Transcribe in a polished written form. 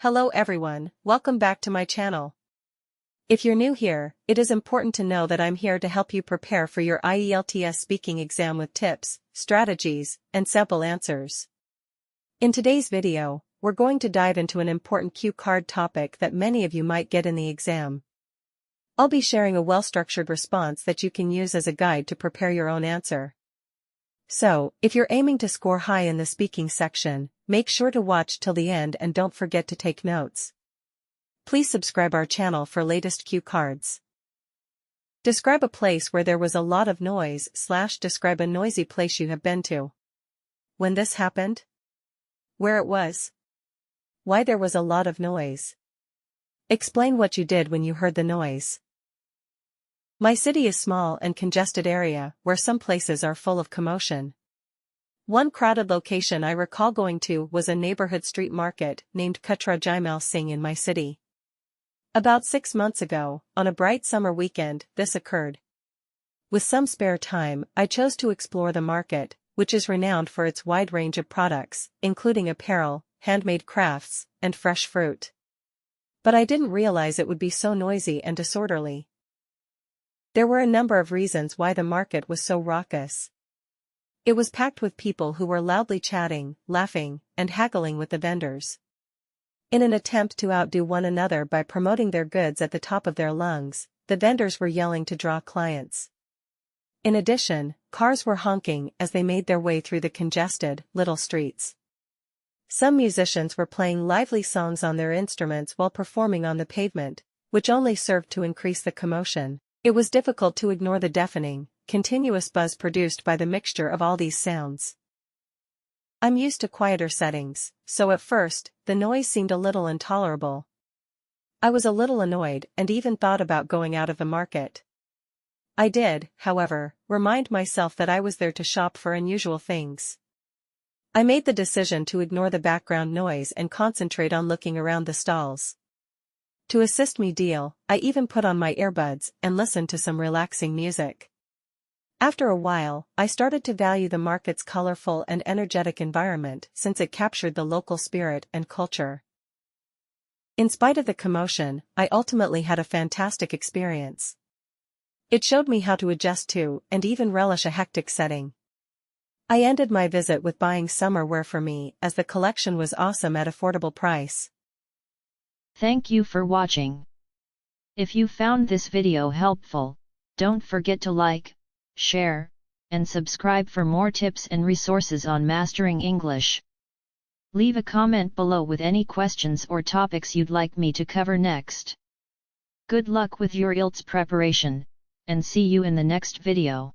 Hello everyone, welcome back to my channel. If you're new here, it is important to know that I'm here to help you prepare for your IELTS speaking exam with tips, strategies, and sample answers. In today's video, we're going to dive into an important cue card topic that many of you might get in the exam. I'll be sharing a well-structured response that you can use as a guide to prepare your own answer. So, if you're aiming to score high in the speaking section, make sure to watch till the end and don't forget to take notes. Please subscribe our channel for latest cue cards. Describe a place where there was a lot of noise / describe a noisy place you have been to. When this happened? Where it was? Why there was a lot of noise? Explain what you did when you heard the noise. My city is small and congested area where some places are full of commotion. One crowded location I recall going to was a neighborhood street market named Katra Jaimal Singh in my city. About 6 months ago, on a bright summer weekend, this occurred. With some spare time, I chose to explore the market, which is renowned for its wide range of products, including apparel, handmade crafts, and fresh fruit. But I didn't realize it would be so noisy and disorderly. There were a number of reasons why the market was so raucous. It was packed with people who were loudly chatting, laughing, and haggling with the vendors. In an attempt to outdo one another by promoting their goods at the top of their lungs, the vendors were yelling to draw clients. In addition, cars were honking as they made their way through the congested, little streets. Some musicians were playing lively songs on their instruments while performing on the pavement, which only served to increase the commotion. It was difficult to ignore the deafening, continuous buzz produced by the mixture of all these sounds. I'm used to quieter settings, so at first, the noise seemed a little intolerable. I was a little annoyed and even thought about going out of the market. I did, however, remind myself that I was there to shop for unusual things. I made the decision to ignore the background noise and concentrate on looking around the stalls. To assist me deal, I even put on my earbuds and listened to some relaxing music. After a while, I started to value the market's colorful and energetic environment since it captured the local spirit and culture. In spite of the commotion, I ultimately had a fantastic experience. It showed me how to adjust to and even relish a hectic setting. I ended my visit with buying summer wear for me as the collection was awesome at affordable price. Thank you for watching. If you found this video helpful, don't forget to like, share, and subscribe for more tips and resources on mastering English. Leave a comment below with any questions or topics you'd like me to cover next. Good luck with your IELTS preparation, and see you in the next video.